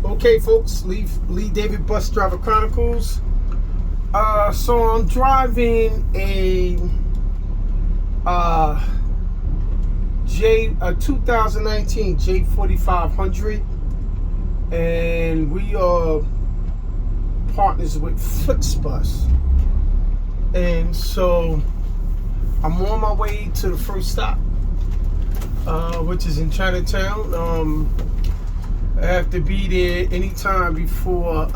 Okay, folks, Lee David Bus Driver Chronicles. So I'm driving a 2019 J4500, and we are partners with Flixbus. And so I'm on my way to the first stop, which is in Chinatown. I have to be there anytime before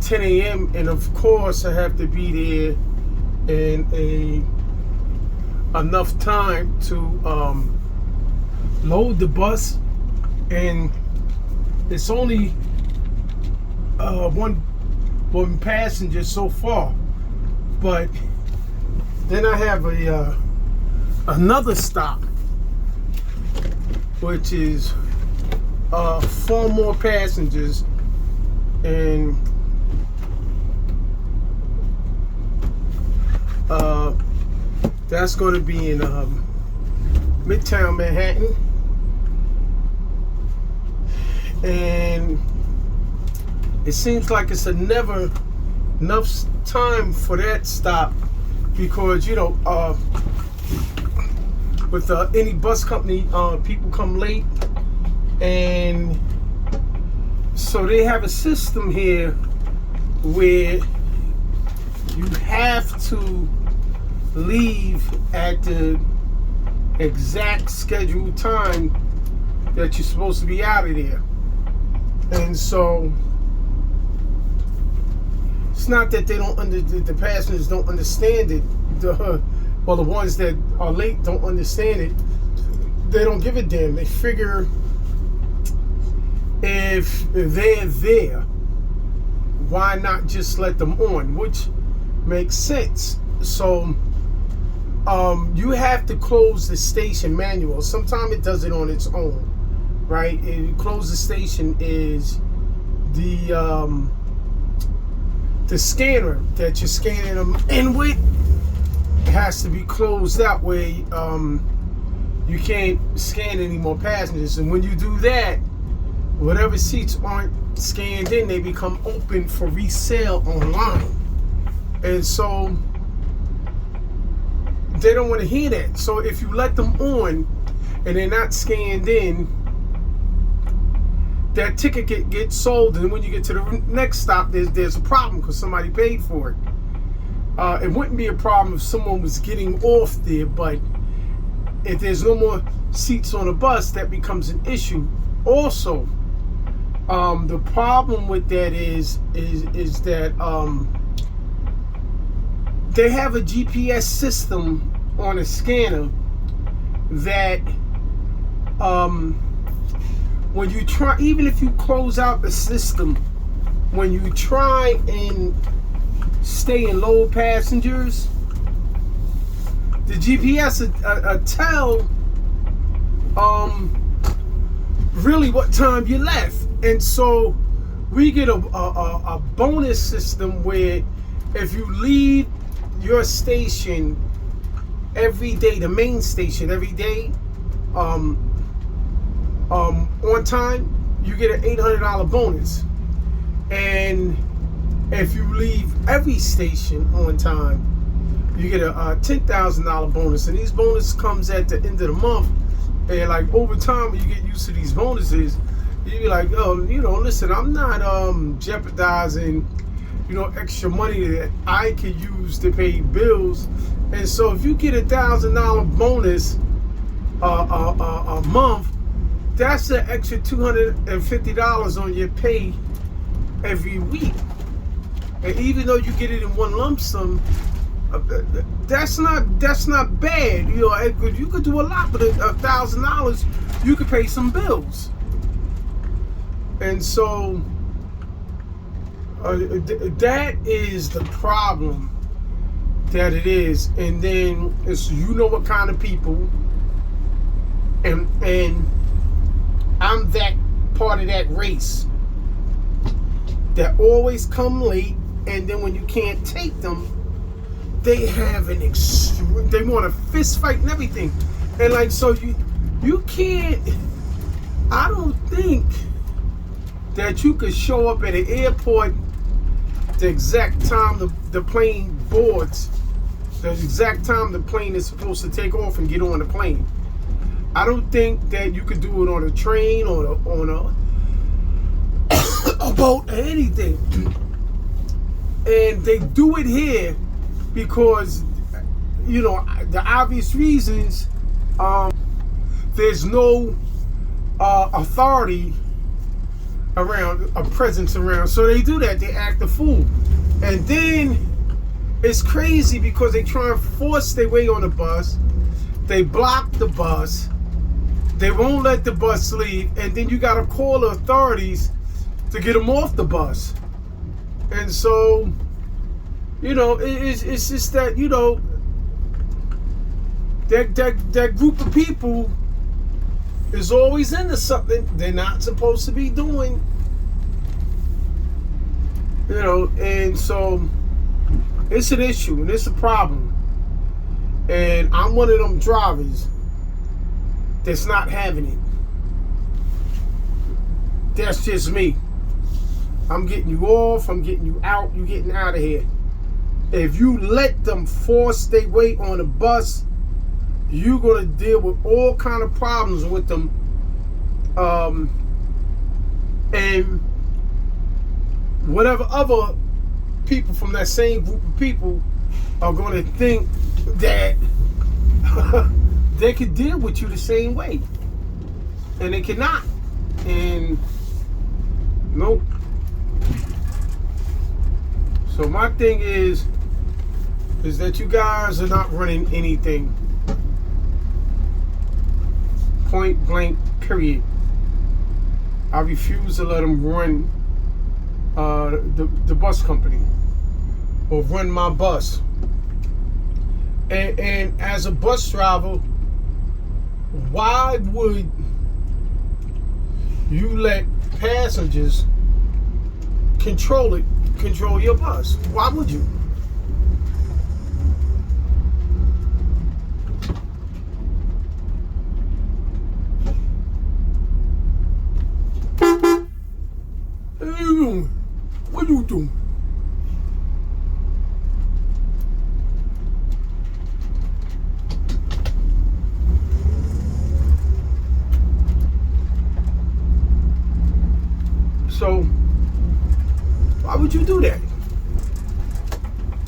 10 a.m. and of course I have to be there in enough time to load the bus, and it's only one passenger so far, but then I have another stop, which is 4 more passengers, and that's going to be in Midtown Manhattan. And it seems like it's never enough time for that stop, because with any bus company, people come late. And so they have a system here where you have to leave at the exact scheduled time that you're supposed to be out of there. And so it's not that they don't the passengers don't understand it. The ones that are late don't understand it. They don't give a damn. They figure if they're there, why not just let them on, which makes sense. So you have to close the station manual. Sometimes it does it on its own, right? And close the station is the scanner that you're scanning them in with. It has to be closed out where you can't scan any more passengers. And when you do that, whatever seats aren't scanned in, they become open for resale online. And so they don't want to hear that. So if you let them on and they're not scanned in, that ticket gets sold, and when you get to the next stop, there's a problem because somebody paid for it. It wouldn't be a problem if someone was getting off there, but if there's no more seats on the bus, that becomes an issue. Also, the problem with that is that they have a GPS system on a scanner that when you try, even if you close out the system, when you try and stay and load passengers, the GPS tell really what time you left. And so we get a bonus system where if you leave your station every day, the main station every day, on time, you get an $800 bonus. And if you leave every station on time, you get a $10,000 bonus. And these bonuses comes at the end of the month. And like over time, when you get used to these bonuses, you be like, oh, listen, I'm not jeopardizing, extra money that I could use to pay bills. And so if you get a $1,000 bonus a month, that's an extra $250 on your pay every week. And even though you get it in one lump sum, that's not bad. You could do a lot with $1,000. You could pay some bills. And so that is the problem that it is. And then it's what kind of people, and I'm that part of that race that always come late, and then when you can't take them, they have an extreme, they want a fist fight and everything. And like, so you can't, I don't think that you could show up at an airport the exact time the plane boards, the exact time the plane is supposed to take off and get on the plane. I don't think that you could do it on a train or on a boat or anything. And they do it here because, you know, the obvious reasons, there's no authority around, a presence around. So they do that. They act a fool. And then it's crazy because they try and force their way on the bus. They block the bus. They won't let the bus leave. And then you got to call the authorities to get them off the bus. And so, you know, it's just that, you know, that group of people is always into something they're not supposed to be doing. You know, and so it's an issue and it's a problem. And I'm one of them drivers that's not having it. That's just me. I'm getting you off, I'm getting you out, you getting out of here. If you let them force their way on the bus, you're gonna deal with all kind of problems with them. And whatever other people from that same group of people are gonna think that they can deal with you the same way. And they cannot. And nope. So my thing is that you guys are not running anything. Point blank, period. I refuse to let them run the bus company or run my bus. And as a bus driver, why would you let passengers control your bus? Why would you? What you doing? So, why would you do that?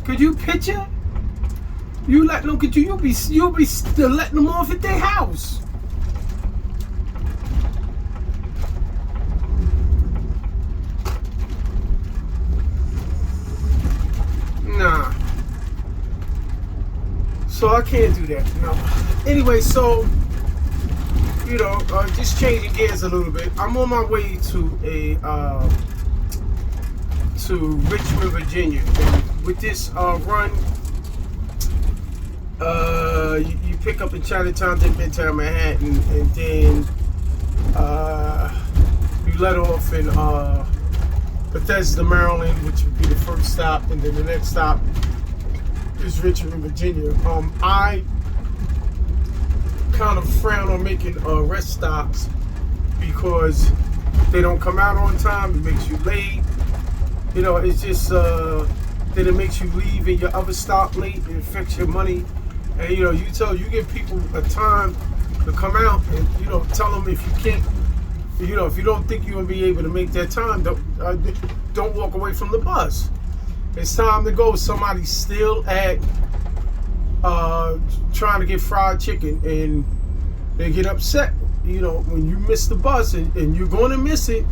Could you picture? You letting them? You'll be still letting them off at their house. Nah. So I can't do that. No. Anyway, so you know, just changing gears a little bit. I'm on my way to Richmond, Virginia. And with this run, you pick up in Chinatown, then Midtown Manhattan, and then you let off in Bethesda, Maryland, which would be the first stop, and then the next stop is Richmond, Virginia. I kind of frown on making rest stops because they don't come out on time. It makes you late. You know, it's just then it makes you leave in your other stop late and it affects your money. And you know, you give people a time to come out, and you know, tell them if you can't. You know, if you don't think you're gonna be able to make that time, don't walk away from the bus. It's time to go. Somebody's still at trying to get fried chicken, and they get upset. You know, when you miss the bus, and you're going to miss it,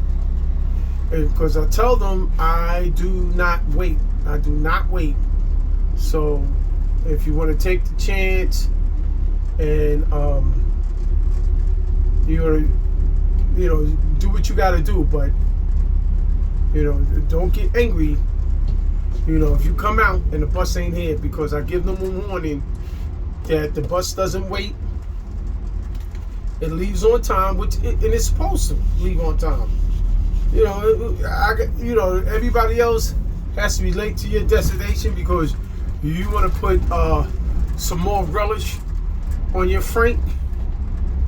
because I tell them I do not wait. I do not wait. So if you want to take the chance, and you know, do what you got to do, but you know, don't get angry. You know, if you come out and the bus ain't here, because I give them a warning that the bus doesn't wait. It leaves on time, and it's supposed to leave on time. You know, everybody else has to be late to your destination because you want to put some more relish on your frank.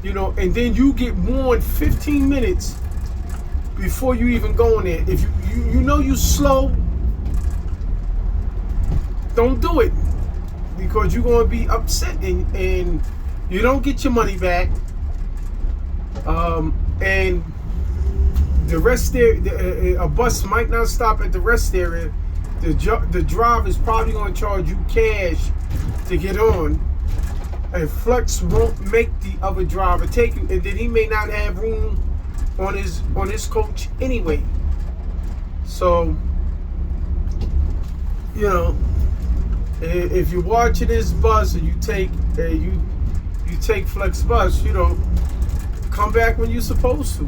You know, and then you get warned 15 minutes before you even go in there. If you know you slow, don't do it, because you're going to be upset and you don't get your money back. And the rest area, a bus might not stop at the rest area. The driver is probably going to charge you cash to get on, and Flex won't make the other driver take you, and then he may not have room on his coach anyway. So, you know, if you're watching this bus and you take Flex bus, you know, come back when you're supposed to.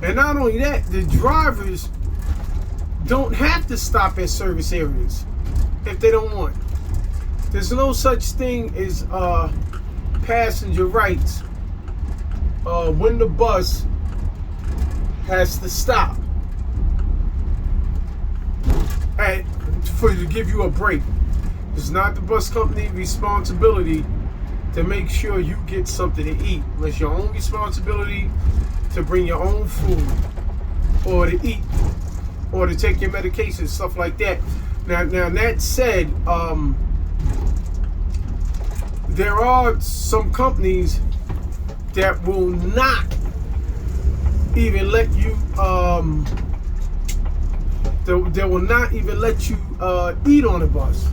And not only that, the drivers don't have to stop at service areas if they don't want. There's no such thing as passenger rights when the bus has to stop for you to give you a break. It's not the bus company responsibility to make sure you get something to eat. It's your own responsibility to bring your own food, or to eat, or to take your medication, stuff like that. Now that said, there are some companies that will not even let you they will not even let you eat on the bus.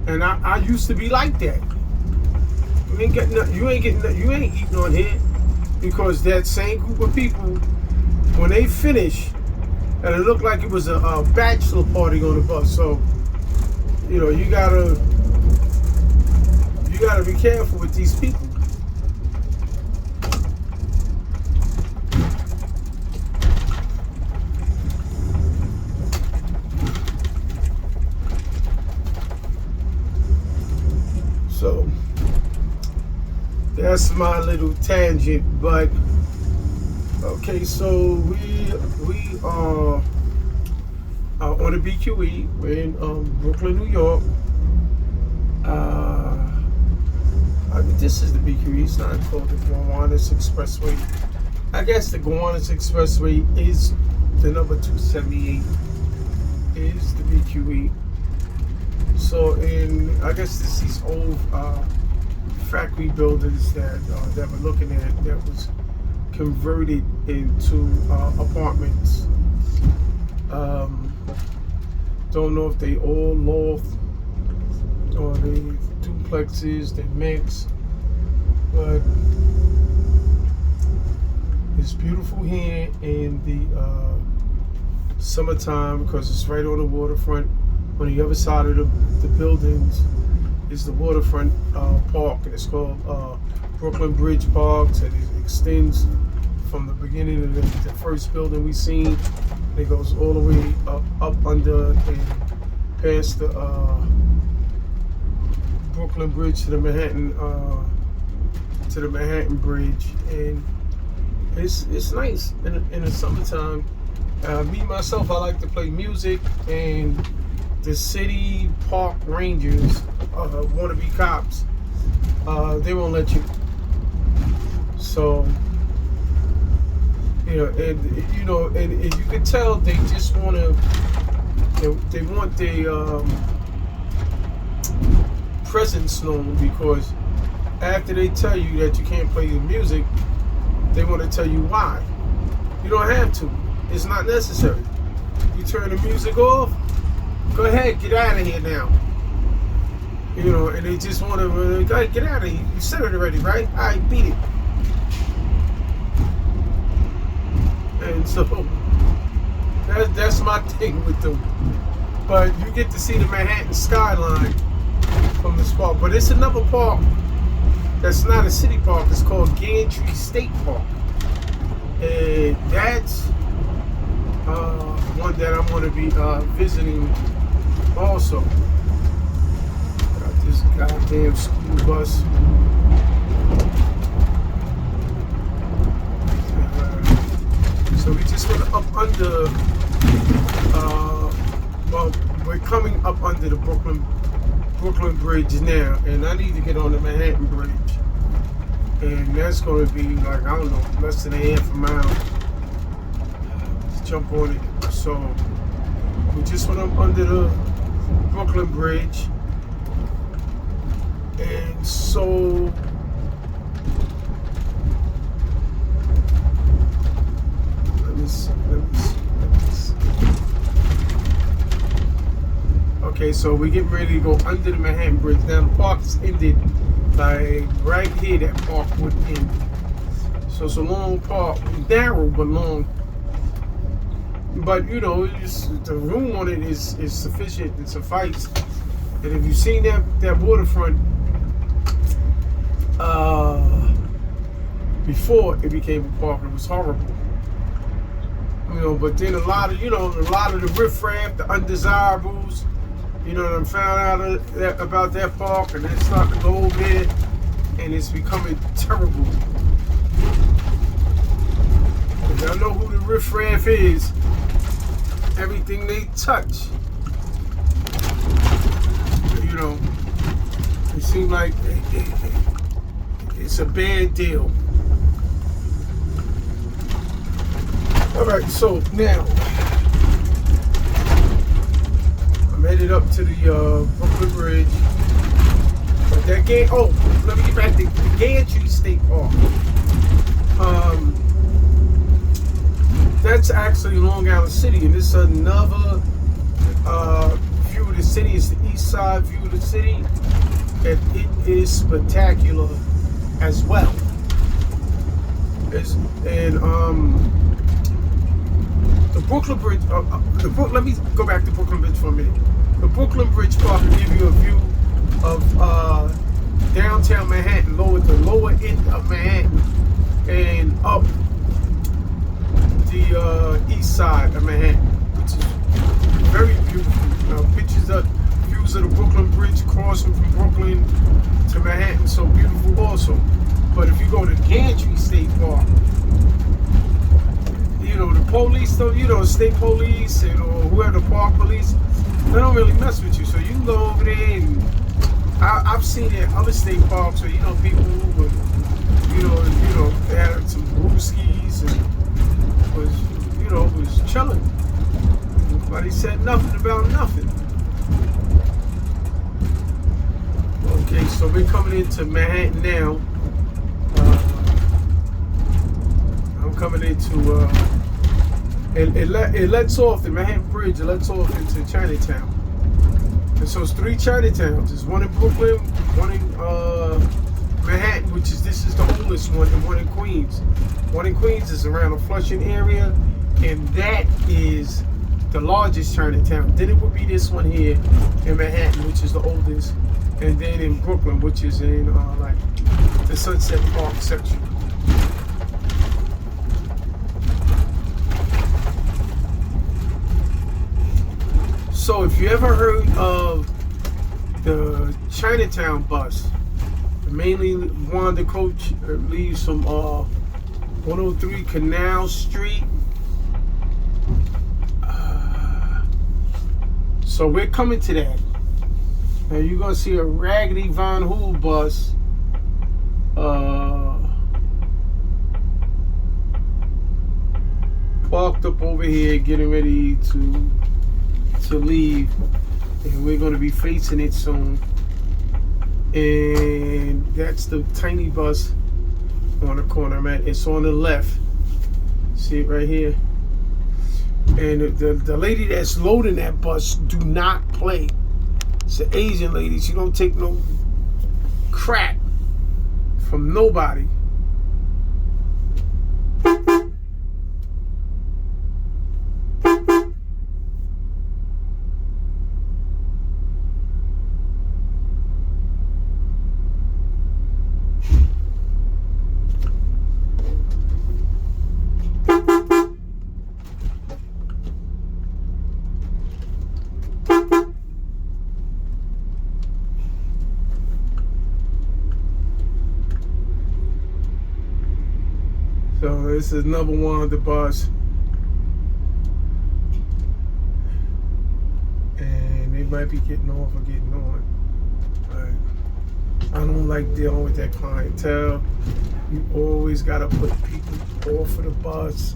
And I used to be like that. You ain't eating on here, because that same group of people, when they finish, and it looked like it was a bachelor party on the bus. So, you know, you gotta be careful with these people. So that's my little tangent. But okay, so we are on the BQE. We're in Brooklyn, New York. I mean, this is the BQE. It's not called the Gowanus Expressway. I guess the Gowanus Expressway is the number 278. Is the BQE. So I guess this is old factory buildings that we're looking at that was converted into apartments. Don't know if they all loft or they duplexes, they mix, but it's beautiful here in the summertime because it's right on the waterfront. On the other side of the buildings is the waterfront park, and it's called Brooklyn Bridge Parks, and it extends from the beginning of the first building we seen. It goes all the way up under and past the Brooklyn Bridge to the Manhattan Bridge, and it's nice in the summertime. Me myself, I like to play music, and the city park rangers, wannabe cops, they won't let you. So, and you can tell they just want to, they want their presence known, because after they tell you that you can't play the music, they want to tell you why. You don't have to. It's not necessary. You turn the music off, go ahead, get out of here now. And they just want to, get out of here. You said it already, right? All right, beat it. And so, that's my thing with them. But you get to see the Manhattan skyline from this park. But it's another park that's not a city park. It's called Gantry State Park. And that's one that I'm going to be visiting also. Got this goddamn school bus. So we just went up under, we're coming up under the Brooklyn Bridge now, and I need to get on the Manhattan Bridge. And that's going to be like, I don't know, less than a half a mile. jump on it. So we just went up under the Brooklyn Bridge, and so let me see. Okay, so we getting ready to go under the Manhattan Bridge. Now the park is ended, like right here. That park would end. So it's a long park, narrow but long. But you know, the room on it is sufficient and suffice. And if you've seen that waterfront before it became a park, it was horrible. You know, but then a lot of the riffraff, the undesirables, you know, I found out about that park, and they're starting to go over there, and it's becoming terrible. If y'all know who the riffraff is, everything they touch, you know, it seems like it's a bad deal. All right, so now I'm headed up to the Brooklyn Bridge. But that let me get back to the Gantry State Park. That's actually Long Island City, and this is another view of the city. It's the east side view of the city, and it is spectacular as well. The Brooklyn Bridge. Let me go back to Brooklyn Bridge for a minute. The Brooklyn Bridge Park will give you a view of downtown Manhattan, the lower end of Manhattan, and up the east side of Manhattan, which is very beautiful. Views of the Brooklyn Bridge crossing from Brooklyn to Manhattan, so beautiful also. But if you go to Gantry State Park, you know, the police, state police or whoever, the park police, they don't really mess with you. So you can go over there, and I've seen it at other state parks where, you know, people who were, they had some brewskis and was chilling. Nobody said nothing about nothing. Okay, so we're coming into Manhattan now. I'm coming into it lets off the Manhattan Bridge. It lets off into Chinatown, and so it's 3 Chinatowns. There's one in Brooklyn, one in Manhattan, this is the oldest one, and one in Queens. One in Queens is around the Flushing area, and that is the largest Chinatown. Then it would be this one here in Manhattan, which is the oldest, and then in Brooklyn, which is in like the Sunset Park section. So if you ever heard of the Chinatown bus, mainly motorcoach leaves from 103 Canal Street. So we're coming to that. Now you're gonna see a Raggedy Von Hool bus parked up over here, getting ready to leave, and we're going to be facing it soon. And that's the tiny bus on the corner I'm at. It's on the left. See it right here. And the lady that's loading that bus do not play. It's an Asian lady. She don't take no crap from nobody. So this is number one of the bus, and they might be getting off or getting on. But I don't like dealing with that clientele. You always gotta put people off of the bus.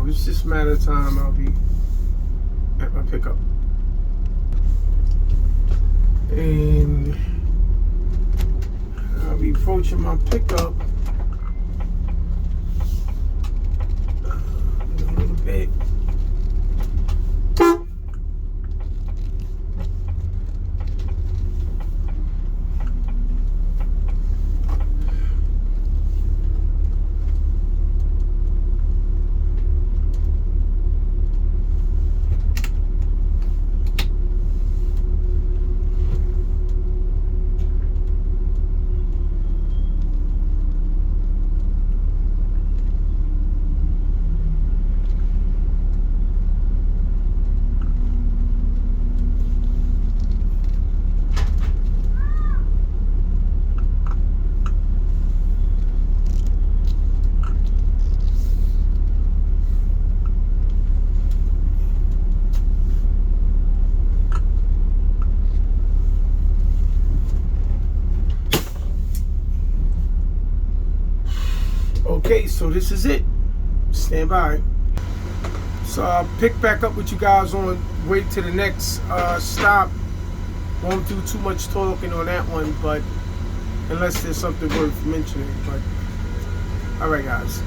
So it's just a matter of time I'll be at my pickup. And I'll be approaching my pickup in a little bit. Okay, so this is it. Stand by. So I'll pick back up with you guys on way to the next stop. Won't do too much talking on that one, but unless there's something worth mentioning. But all right, guys.